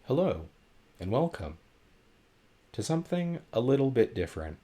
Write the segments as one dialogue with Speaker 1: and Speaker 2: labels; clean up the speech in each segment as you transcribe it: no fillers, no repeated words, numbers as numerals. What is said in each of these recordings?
Speaker 1: Hello, and welcome to something a little bit different.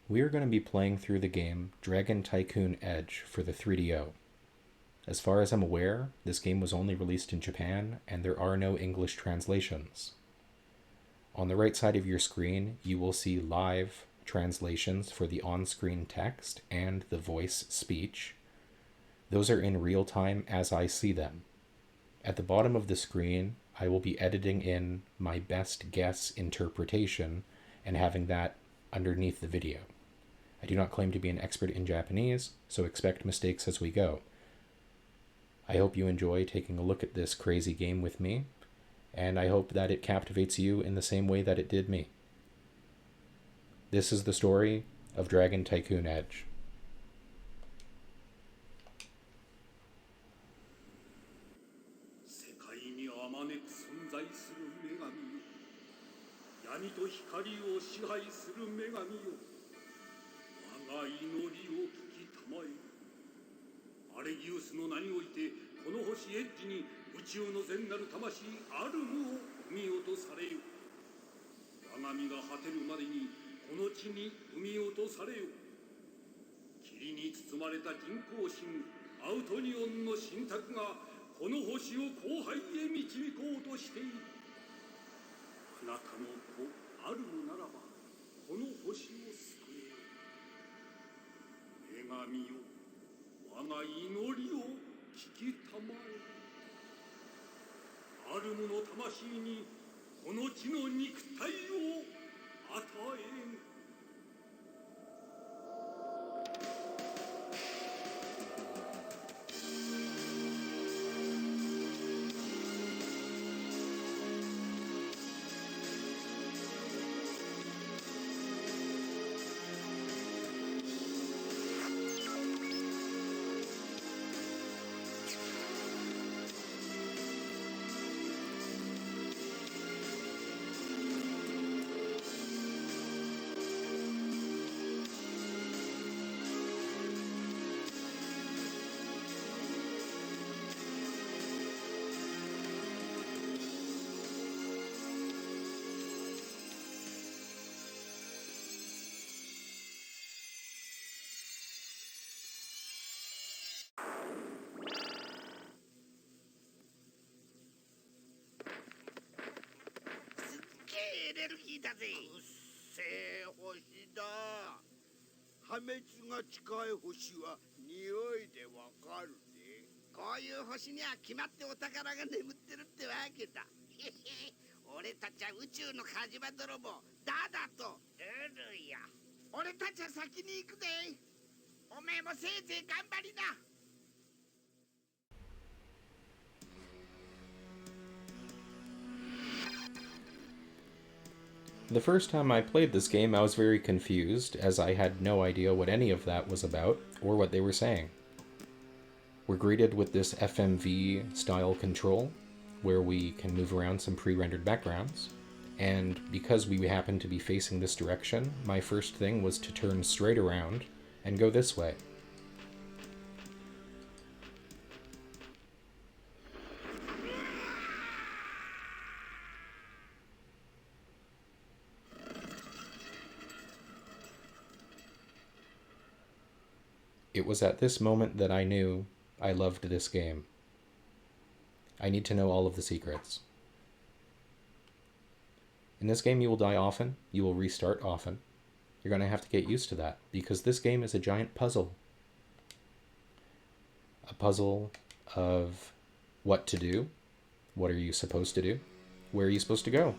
Speaker 1: We are going to be playing through the game Dragon Tycoon Edge for the 3DO. As far as I'm aware, this game was only released in Japan, and there are no English translations. On the right side of your screen, you will see live translations for the on-screen text and the voice speech. Those are in real time as I see them. At the bottom of the screen, I will be editing in my best guess interpretation and having that underneath the video. I do not claim to be an expert in Japanese, so expect mistakes as we go. I hope you enjoy taking a look at this crazy game with me, and I hope that it captivates you in the same way that it did me. This is the story of Dragon Tycoon Edge.
Speaker 2: 闇と光を支配する女神よ、我が祈りを聞きたまえ。アレギウスの名においてこの星エッジに宇宙の善なる魂アルムを生み落とされよ。我が身が果てるまでにこの地に生み落とされよ。霧に包まれた人工神アウトニオンの神託がこの星を荒廃へ導こうとしている。あなたの子アルムならばこの星を救え。女神よ、我が祈りを聞きたまえ。アルムの魂にこの地の肉体を与え。エネルギーだぜ。うっせえ星だ。破滅が近い星は匂いでわかるぜ。こういう星には決まってお宝が眠ってるってわけだ。へへ、俺たちは宇宙の火事場泥棒ダダとルルや。俺たちは先に行くぜ。おめえもせいぜい頑張りな。
Speaker 1: The first time I played this game, I was very confused, as I had no idea what any of that was about, or what they were saying. We're greeted with this FMV style control, where we can move around some pre-rendered backgrounds, and because we happen to be facing this direction, my first thing was to turn straight around and go this way. It was at this moment that I knew I loved this game. I need to know all of the secrets. In this game you will die often, you will restart often. You're going to have to get used to that, because this game is a giant puzzle. A puzzle of what to do, what are you supposed to do, where are you supposed to go.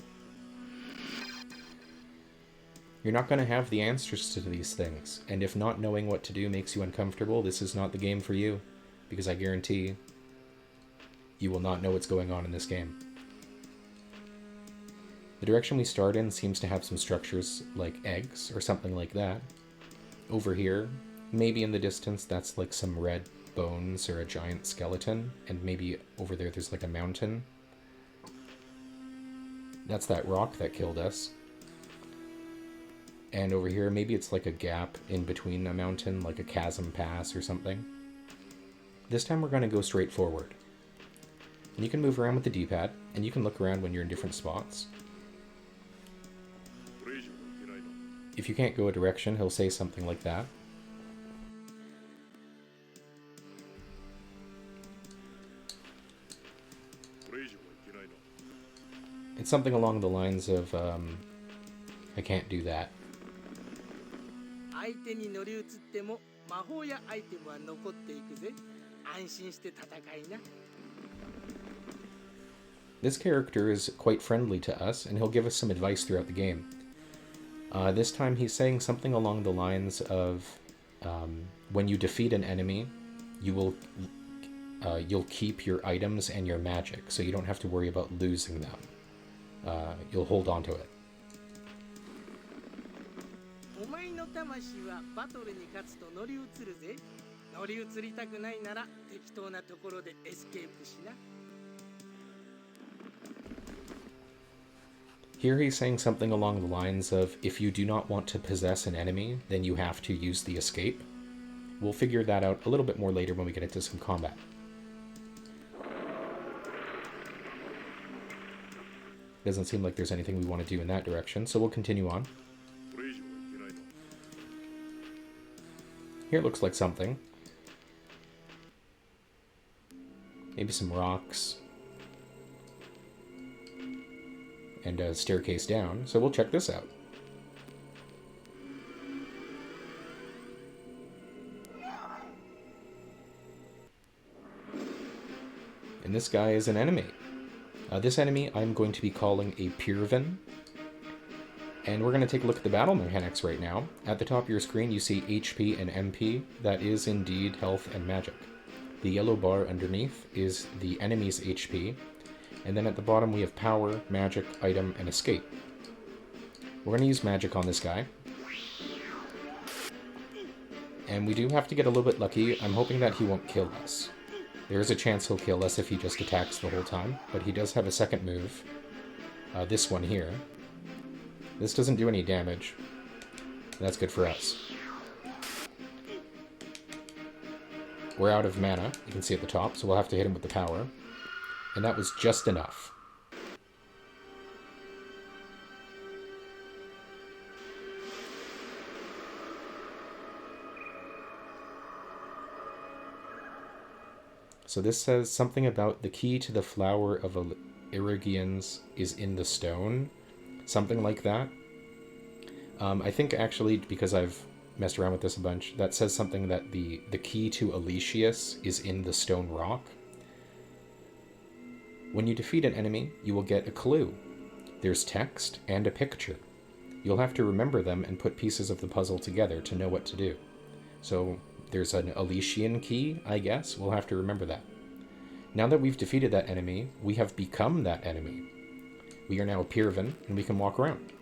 Speaker 1: You're not going to have the answers to these things, and if not knowing what to do makes you uncomfortable, this is not the game for you, because I guarantee you will not know what's going on in this game. The direction we start in seems to have some structures like eggs or something like that. Over here, maybe in the distance, that's like some red bones or a giant skeleton, and maybe over there there's like a mountain. That's that rock that killed us. And over here, maybe it's like a gap in between a mountain, like a chasm pass or something. This time we're going to go straight forward. And you can move around with the D-pad, and you can look around when you're in different spots. If you can't go a direction, he'll say something like that. It's something along the lines of, I can't do that. This character is quite friendly to us, and he'll give us some advice throughout the game. This time he's saying something along the lines of, when you defeat an enemy, you'll keep your items and your magic, so you don't have to worry about losing them. You'll hold on to it. Here he's saying something along the lines of, if you do not want to possess an enemy, then you have to use the escape. We'll figure that out a little bit more later when we get into some combat. Doesn't seem like there's anything we want to do in that direction, so we'll continue on. Here looks like something. Maybe some rocks. And a staircase down, so we'll check this out. And this guy is an enemy. This enemy I'm going to be calling a Pyrvin. And we're going to take a look at the battle mechanics right now. At the top of your screen you see HP and MP. That is indeed health and magic. The yellow bar underneath is the enemy's HP. And then at the bottom we have power, magic, item, and escape. We're going to use magic on this guy. And we do have to get a little bit lucky. I'm hoping that he won't kill us. There is a chance he'll kill us if he just attacks the whole time, but he does have a second move. This one here. This doesn't do any damage. That's good for us. We're out of mana, you can see at the top, so we'll have to hit him with the power. And that was just enough. So this says something about the key to the flower of Irigians is in the stone. Something like that. I think actually, because I've messed around with this a bunch, that says something that the key to Elysius is in the stone rock. When you defeat an enemy, you will get a clue. There's text and a picture. You'll have to remember them and put pieces of the puzzle together to know what to do. So there's an Elysian key, I guess. We'll have to remember that. Now that we've defeated that enemy, we have become that enemy. We are now a Pyrvin, and we can walk around.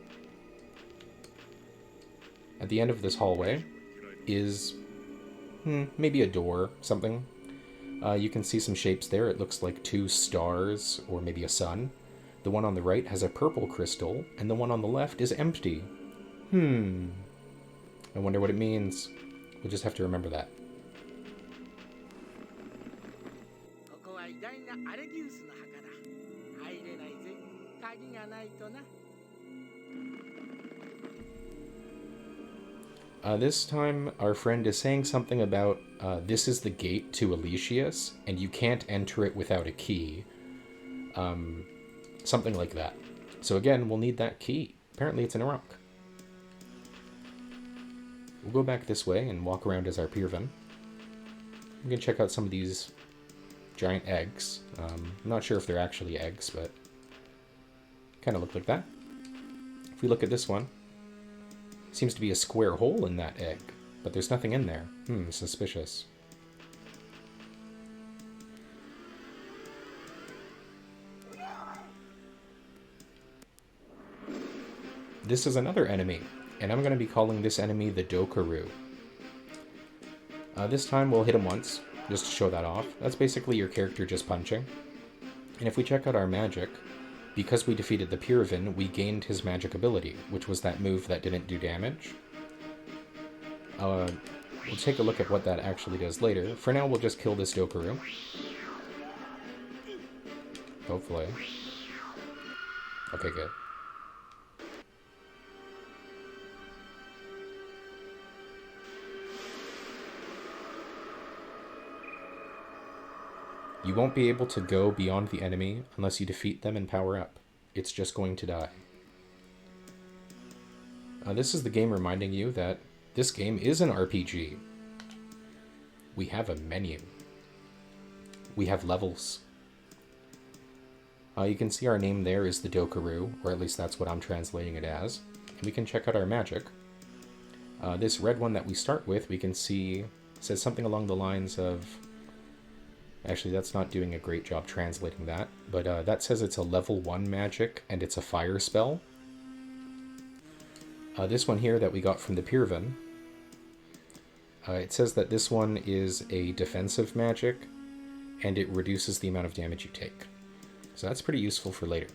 Speaker 1: At the end of this hallway is maybe a door, something. You can see some shapes there. It looks like 2 stars, or maybe a sun. The one on the right has a purple crystal, and the one on the left is empty. I wonder what it means. We'll just have to remember that. This time, our friend is saying something about, this is the gate to Elysius, and you can't enter it without a key. Something like that. So again, we'll need that key. Apparently it's in a rock. We'll go back this way and walk around as our Pyrvin. We can check out some of these giant eggs. I'm not sure if they're actually eggs, but kind of look like that. If we look at this one, seems to be a square hole in that egg, but there's nothing in there. Suspicious. This is another enemy, and I'm going to be calling this enemy the Dokuru. This time we'll hit him once, just to show that off. That's basically your character just punching. And if we check out our magic, because we defeated the Pyrvin, we gained his magic ability, which was that move that didn't do damage. We'll take a look at what that actually does later. For now, we'll just kill this Dokuru. Hopefully. Okay, good. You won't be able to go beyond the enemy unless you defeat them and power up. It's just going to die. This is the game reminding you that this game is an RPG. We have a menu. We have levels. You can see our name there is the Dokuru, or at least that's what I'm translating it as. And we can check out our magic. This red one that we start with, we can see says something along the lines of... Actually, that's not doing a great job translating that, but that says it's a level 1 magic, and it's a fire spell. This one here that we got from the Pyrvin, it says that this one is a defensive magic, and it reduces the amount of damage you take. So that's pretty useful for later.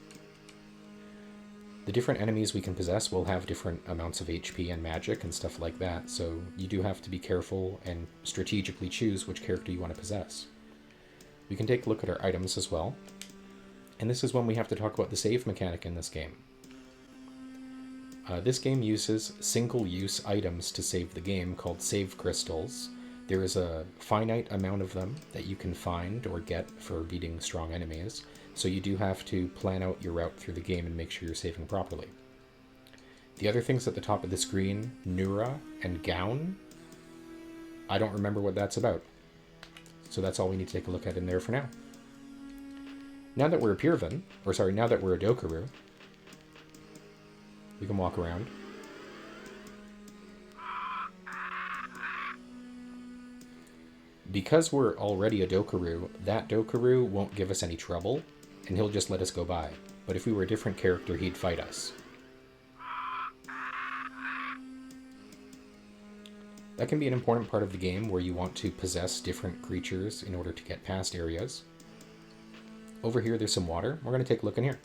Speaker 1: The different enemies we can possess will have different amounts of HP and magic and stuff like that, so you do have to be careful and strategically choose which character you want to possess. We can take a look at our items as well. And this is when we have to talk about the save mechanic in this game. This game uses single-use items to save the game called save crystals. There is a finite amount of them that you can find or get for beating strong enemies, so you do have to plan out your route through the game and make sure you're saving properly. The other things at the top of the screen, Nura and Gown, I don't remember what that's about. So that's all we need to take a look at in there for now. Now that we're a Pyrvin, or sorry, now that we're a Dokuru, we can walk around. Because we're already a Dokuru, that Dokuru won't give us any trouble, and he'll just let us go by. But if we were a different character, he'd fight us. That can be an important part of the game where you want to possess different creatures in order to get past areas. Over here, there's some water. We're going to take a look in here.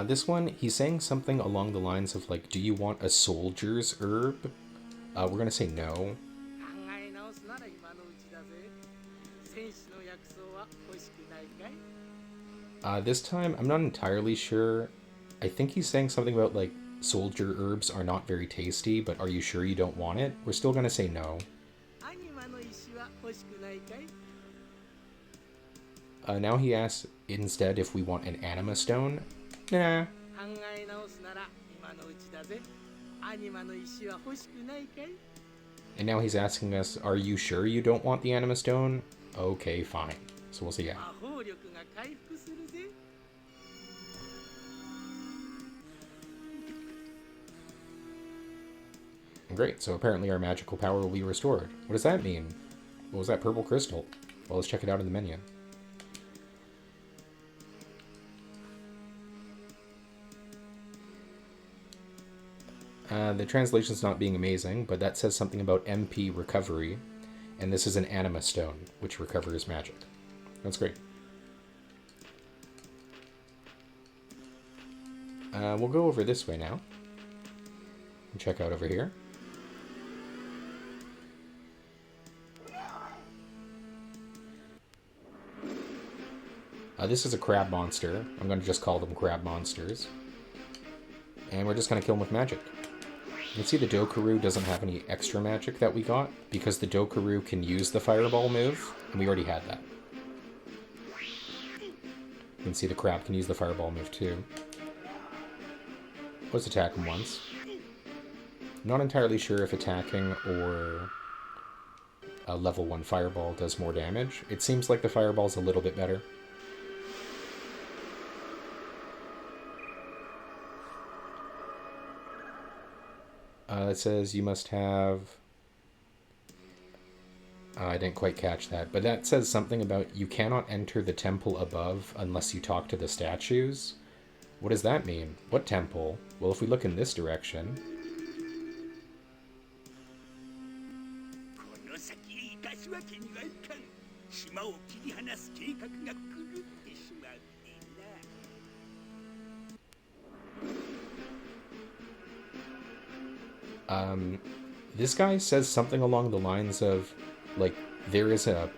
Speaker 1: This one, he's saying something along the lines of like, do you want a soldier's herb? We're going to say no. This time, I'm not entirely sure. I think he's saying something about, like, soldier herbs are not very tasty, but are you sure you don't want it? We're still gonna say no. Now he asks instead if we want an anima stone. Nah. And now he's asking us, are you sure you don't want the anima stone? Okay, fine. So we'll say yeah. Great, so apparently our magical power will be restored. What does that mean? What was that purple crystal? Well, let's check it out in the menu. The translation's not being amazing, but that says something about MP recovery, and this is an anima stone, which recovers magic. That's great. We'll go over this way now. And check out over here. This is a crab monster. I'm going to just call them crab monsters. And we're just going to kill them with magic. You can see the Dokuru doesn't have any extra magic that we got, because the Dokuru can use the fireball move, and we already had that. You can see the crab can use the fireball move too. Let's attack him once. I'm not entirely sure if attacking or a level 1 fireball does more damage. It seems like the fireball's a little bit better. It says you must have... I didn't quite catch that, but that says something about you cannot enter the temple above unless you talk to the statues. What does that mean? What temple? Well, if we look in this direction...
Speaker 2: この先へ行かすわけにはいかん。島を切り離す計画が狂ってしまってな。
Speaker 1: This guy says something along the lines of, like, there is a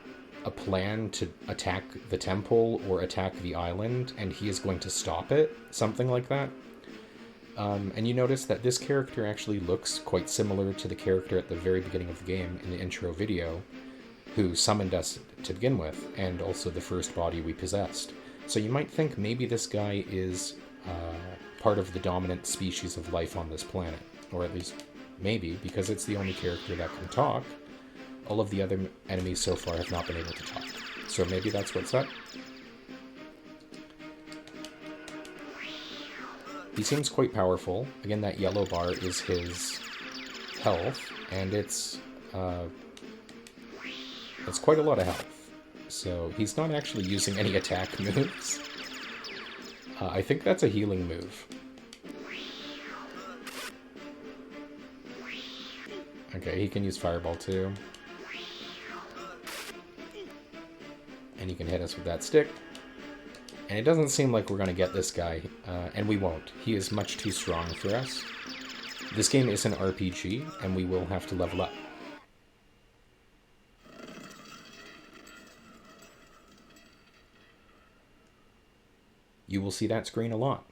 Speaker 1: plan to attack the temple or attack the island, and he is going to stop it. Something like that. And you notice that this character actually looks quite similar to the character at the very beginning of the game in the intro video, who summoned us to begin with, and also the first body we possessed. So you might think maybe this guy is part of the dominant species of life on this planet, or at least maybe, because it's the only character that can talk. All of the other enemies so far have not been able to talk. So maybe that's what's up. He seems quite powerful. Again, that yellow bar is his health, and it's quite a lot of health. So he's not actually using any attack moves. I think that's a healing move. Okay, he can use Fireball too. And he can hit us with that stick. And it doesn't seem like we're going to get this guy, and we won't. He is much too strong for us. This game is an RPG, and we will have to level up. You will see that screen a lot.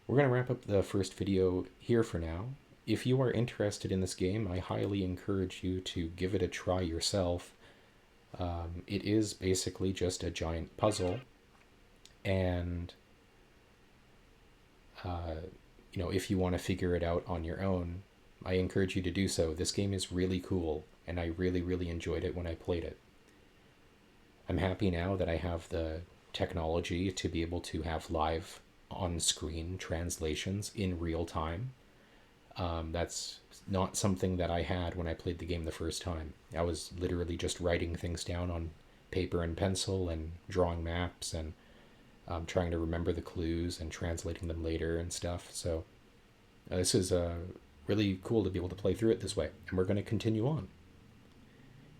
Speaker 1: We're going to wrap up the first video here for now. If you are interested in this game, I highly encourage you to give it a try yourself. It is basically just a giant puzzle, and you know, if you want to figure it out on your own, I encourage you to do so. This game is really cool, and I really enjoyed it when I played it. I'm happy now that I have the technology to be able to have live on-screen translations in real time. That's not something that I had when I played the game the first time. I was literally just writing things down on paper and pencil and drawing maps and trying to remember the clues and translating them later and stuff. So this is really cool to be able to play through it this way, and we're going to continue on.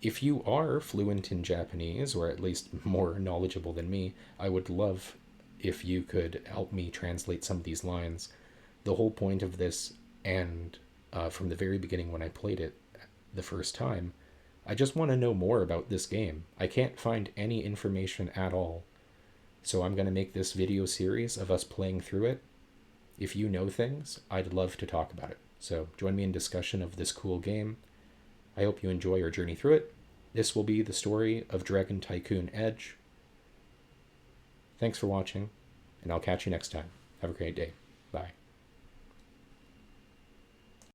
Speaker 1: If you are fluent in Japanese, or at least more knowledgeable than me, I would love if you could help me translate some of these lines. The whole point of this, and from the very beginning when I played it the first time, I just want to know more about this game. I can't find any information at all. So I'm going to make this video series of us playing through it. If you know things, I'd love to talk about it. So join me in discussion of this cool game. I hope you enjoy our journey through it. This will be the story of Dragon Tycoon Edge. Thanks for watching, and I'll catch you next time. Have a great day. Bye.